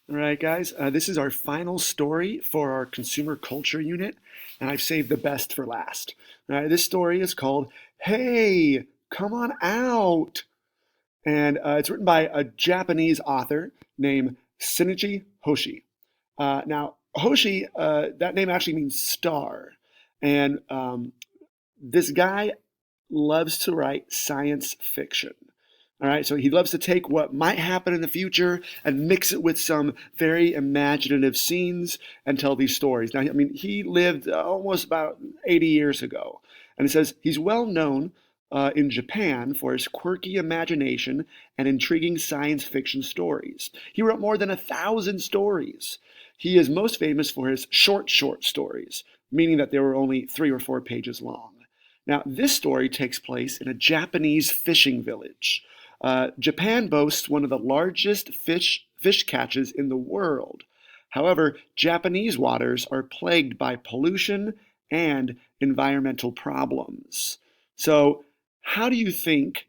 All right, guys, this is our final story for our consumer culture unit, and I've saved the best for last. All right, this story is called Hey, Come On Out! And it's written by a Japanese author named Shinichi Hoshi. Now, Hoshi, that name actually means star. And this guy loves to write science fiction. All right, so he loves to take what might happen in the future and mix it with some very imaginative scenes and tell these stories. Now, I mean, he lived almost about 80 years ago, and it says he's well known in Japan for his quirky imagination and intriguing science fiction stories. He wrote more than 1,000 stories. He is most famous for his short stories, meaning that they were only 3 or 4 pages long. Now, this story takes place in a Japanese fishing village. Japan boasts one of the largest fish catches in the world. However, Japanese waters are plagued by pollution and environmental problems. So, how do you think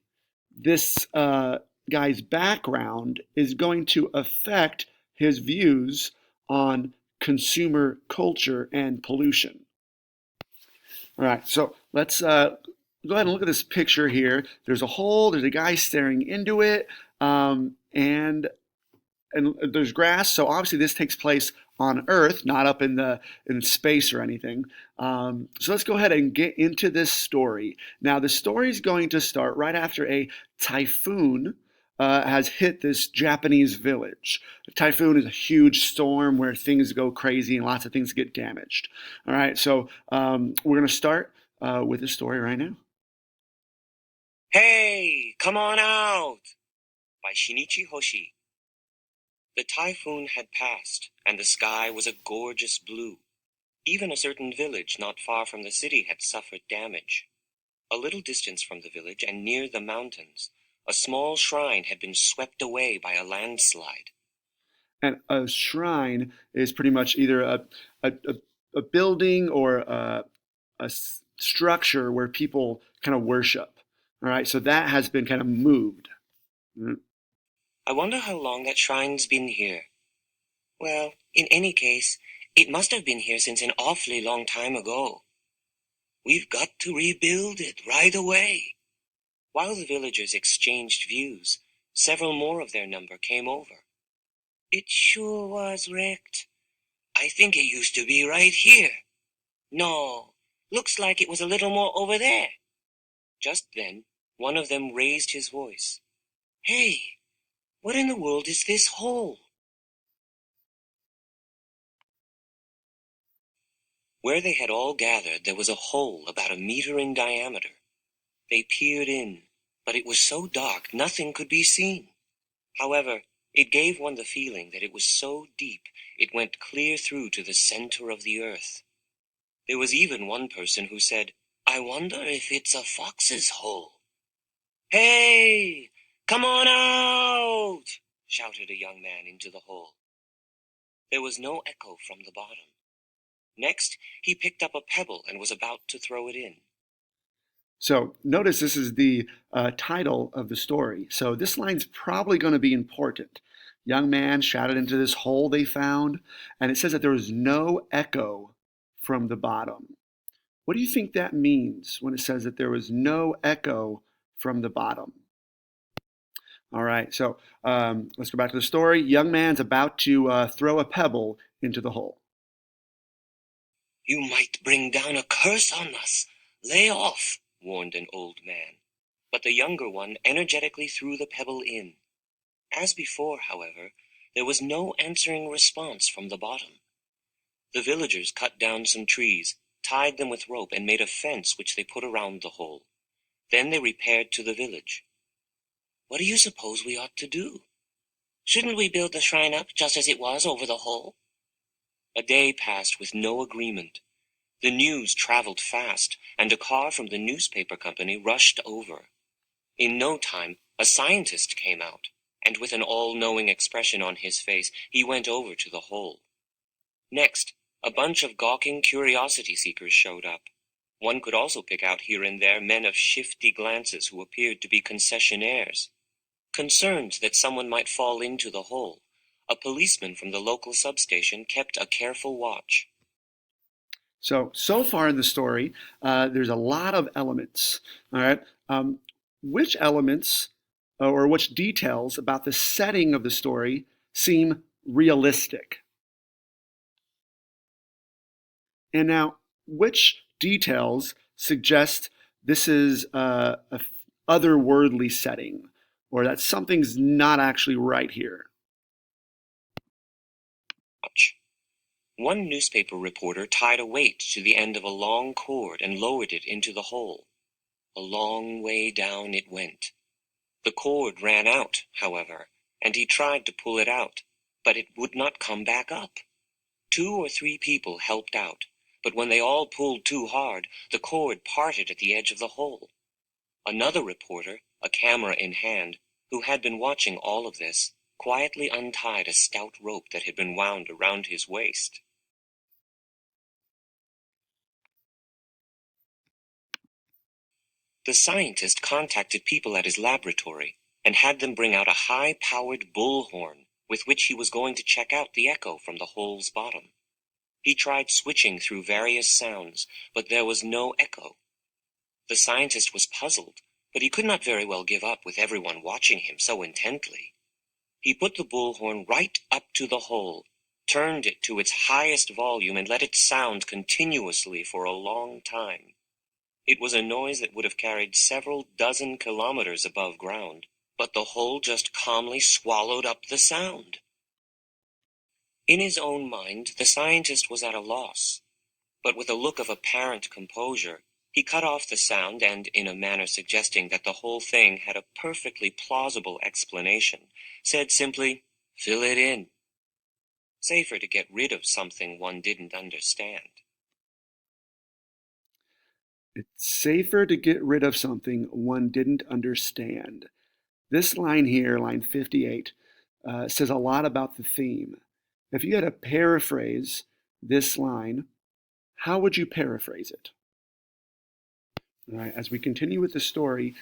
this guy's background is going to affect his views on consumer culture and pollution? All right, so let's go ahead and look at this picture here. There's a hole. There's a guy staring into it, and there's grass. So obviously this takes place on Earth, not up in space or anything. So let's go ahead and get into this story. Now the story is going to start right after a typhoon has hit this Japanese village. A typhoon is a huge storm where things go crazy and lots of things get damaged. All right, so we're going to start with the story right now. Hey, come on out! By Shinichi Hoshi. The typhoon had passed, and the sky was a gorgeous blue. Even a certain village not far from the city had suffered damage. A little distance from the village and near the mountains, a small shrine had been swept away by a landslide. And a shrine is pretty much either a, a building or a structure where people kind of worship. All right, so that has been kind of moved. Mm. I wonder how long that shrine's been here. Well, in any case, it must have been here since an awfully long time ago. We've got to rebuild it right away. While the villagers exchanged views, several more of their number came over. It sure was wrecked. I think it used to be right here. No, looks like it was a little more over there. Just then, one of them raised his voice. Hey, what in the world is this hole? Where they had all gathered, there was a hole about a meter in diameter. They peered in, but it was so dark nothing could be seen. However, it gave one the feeling that it was so deep it went clear through to the center of the earth. There was even one person who said, I wonder if it's a fox's hole. Hey, come on out! Shouted a young man into the hole. There was no echo from the bottom. Next, he picked up a pebble and was about to throw it in. So notice this is the title of the story. So this line's probably going to be important. Young man shouted into this hole they found, and it says that there was no echo from the bottom. What do you think that means when it says that there was no echo from the bottom? All right, so let's go back to the story. Young man's about to throw a pebble into the hole. You might bring down a curse on us. Lay off, warned an old man. But the younger one energetically threw the pebble in. As before, however, there was no answering response from the bottom. The villagers cut down some trees, tied them with rope, and made a fence which they put around the hole. Then they repaired to the village. What do you suppose we ought to do? Shouldn't we build the shrine up just as it was over the hole? A day passed with no agreement. The news traveled fast, and a car from the newspaper company rushed over. In no time, a scientist came out, and with an all-knowing expression on his face, he went over to the hole. Next, a bunch of gawking curiosity seekers showed up. One could also pick out here and there men of shifty glances who appeared to be concessionaires. Concerned that someone might fall into the hole, A policeman from the local substation kept a careful watch. So far in the story, there's a lot of elements. All right. Which elements or which details about the setting of the story seem realistic? And now, which details suggest this is a otherworldly setting, or that something's not actually right here? Watch. One newspaper reporter tied a weight to the end of a long cord and lowered it into the hole. A long way down it went. The cord ran out, however, and he tried to pull it out, but it would not come back up. 2 or 3 people helped out, but when they all pulled too hard, the cord parted at the edge of the hole. Another reporter, a camera in hand, who had been watching all of this, quietly untied a stout rope that had been wound around his waist. The scientist contacted people at his laboratory and had them bring out a high-powered bullhorn with which he was going to check out the echo from the hole's bottom. He tried switching through various sounds, but there was no echo. The scientist was puzzled, but he could not very well give up with everyone watching him so intently. He put the bullhorn right up to the hole, turned it to its highest volume, and let it sound continuously for a long time. It was a noise that would have carried several dozen kilometers above ground, but the hole just calmly swallowed up the sound. In his own mind, the scientist was at a loss, but with a look of apparent composure, he cut off the sound and, in a manner suggesting that the whole thing had a perfectly plausible explanation, said simply, "Fill it in." Safer to get rid of something one didn't understand. It's safer to get rid of something one didn't understand. This line here, line 58, says a lot about the theme. If you had to paraphrase this line, how would you paraphrase it? All right, as we continue with the story,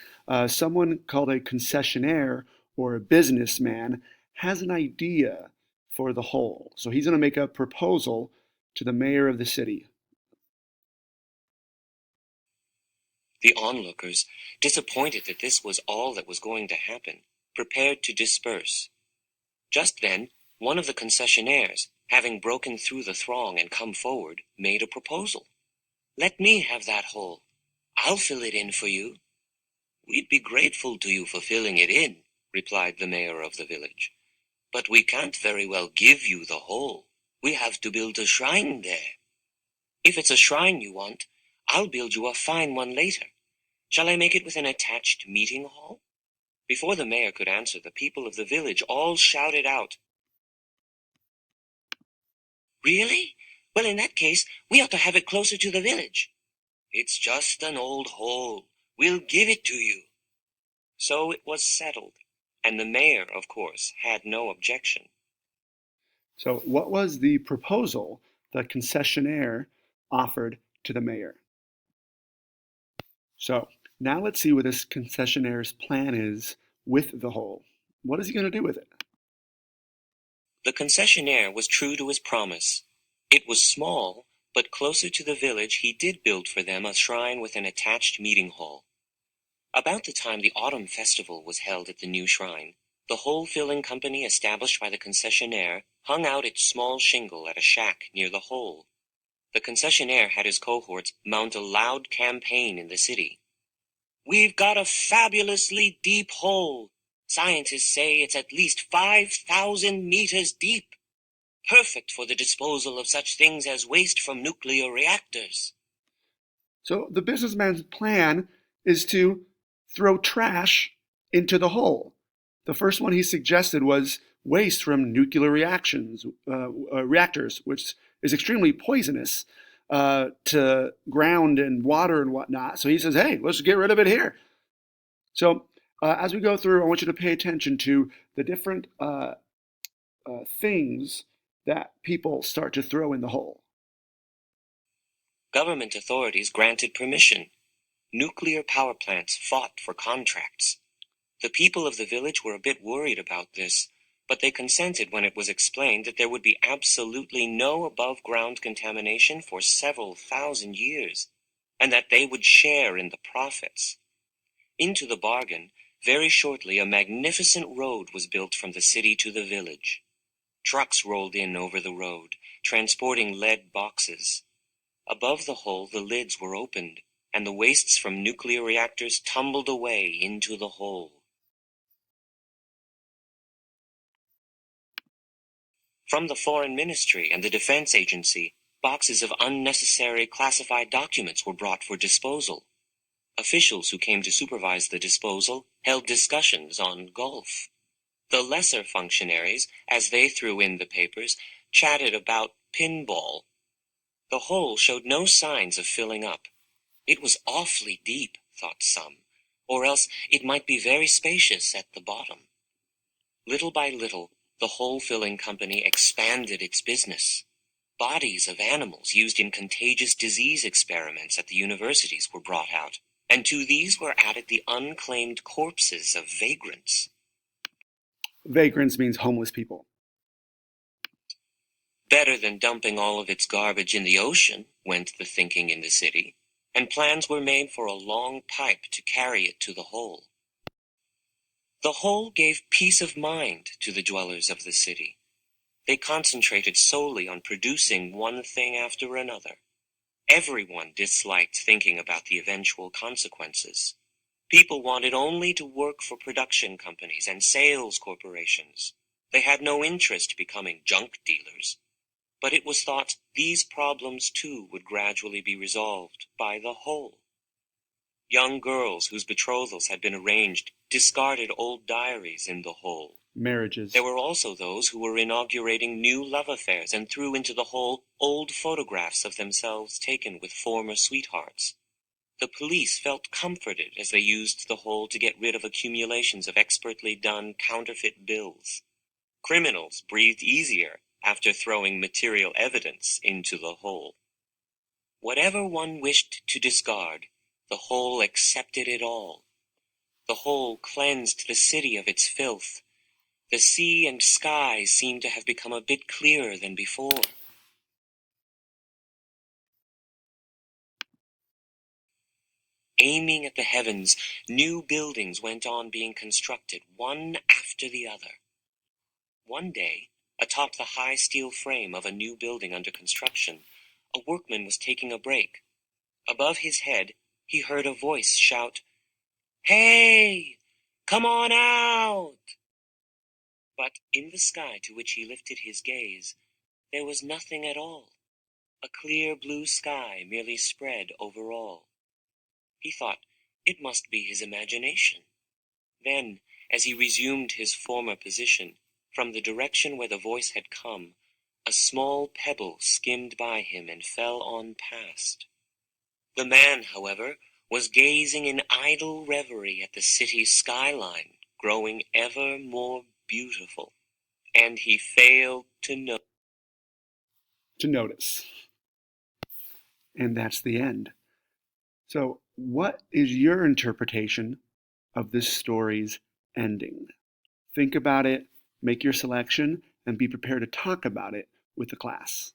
someone called a concessionaire or a businessman has an idea for the hole. So he's going to make a proposal to the mayor of the city. The onlookers, disappointed that this was all that was going to happen, prepared to disperse. Just then, one of the concessionaires, having broken through the throng and come forward, made a proposal. "Let me have that hole. I'll fill it in for you." "We'd be grateful to you for filling it in," replied the mayor of the village. "But we can't very well give you the hole. We have to build a shrine there." "If it's a shrine you want, I'll build you a fine one later. Shall I make it with an attached meeting hall?" Before the mayor could answer, the people of the village all shouted out, "Really? Well, in that case, we ought to have it closer to the village." "It's just an old hole. We'll give it to you." So it was settled, and the mayor, of course, had no objection. So, what was the proposal the concessionaire offered to the mayor? So, now let's see what this concessionaire's plan is with the hole. What is he going to do with it? The concessionaire was true to his promise. It was small, but closer to the village he did build for them a shrine with an attached meeting hall. About the time the autumn festival was held at the new shrine, the hole-filling company established by the concessionaire hung out its small shingle at a shack near the hole. The concessionaire had his cohorts mount a loud campaign in the city. "We've got a fabulously deep hole. Scientists say it's at least 5,000 meters deep. Perfect for the disposal of such things as waste from nuclear reactors." So, the businessman's plan is to throw trash into the hole. The first one he suggested was waste from nuclear reactors, which is extremely poisonous to ground and water and whatnot. So he says, hey, let's get rid of it here. So as we go through, I want you to pay attention to the different things that people start to throw in the hole. Government authorities granted permission. Nuclear power plants fought for contracts. The people of the village were a bit worried about this, but they consented when it was explained that there would be absolutely no above-ground contamination for several thousand years, and that they would share in the profits. Into the bargain, very shortly a magnificent road was built from the city to the village. Trucks rolled in over the road, transporting lead boxes. Above the hole the lids were opened, and the wastes from nuclear reactors tumbled away into the hole. From the Foreign Ministry and the Defense Agency, boxes of unnecessary classified documents were brought for disposal. Officials who came to supervise the disposal held discussions on golf. The lesser functionaries, as they threw in the papers, chatted about pinball. The hole showed no signs of filling up. It was awfully deep, thought some, or else it might be very spacious at the bottom. Little by little, the hole-filling company expanded its business. Bodies of animals used in contagious disease experiments at the universities were brought out, and to these were added the unclaimed corpses of vagrants. Vagrants means homeless people. Better than dumping all of its garbage in the ocean, went the thinking in the city, and plans were made for a long pipe to carry it to the hole. The hole gave peace of mind to the dwellers of the city. They concentrated solely on producing one thing after another. Everyone disliked thinking about the eventual consequences. People wanted only to work for production companies and sales corporations. They had no interest becoming junk dealers. But it was thought these problems too would gradually be resolved by the hole. Young girls whose betrothals had been arranged discarded old diaries in the hole. Marriages. There were also those who were inaugurating new love affairs and threw into the hole old photographs of themselves taken with former sweethearts. The police felt comforted as they used the hole to get rid of accumulations of expertly done counterfeit bills. Criminals breathed easier after throwing material evidence into the hole. Whatever one wished to discard, the hole accepted it all. The hole cleansed the city of its filth. The sea and sky seemed to have become a bit clearer than before. Aiming at the heavens, new buildings went on being constructed, one after the other. One day, atop the high steel frame of a new building under construction, a workman was taking a break. Above his head, he heard a voice shout, "Hey! Come on out!" But in the sky to which he lifted his gaze, there was nothing at all. A clear blue sky merely spread over all. He thought it must be his imagination. Then, as he resumed his former position, from the direction where the voice had come, a small pebble skimmed by him and fell on past. The man, however, was gazing in idle reverie at the city's skyline, growing ever more beautiful, and he failed to notice. And that's the end. So, what is your interpretation of this story's ending? Think about it, make your selection, and be prepared to talk about it with the class.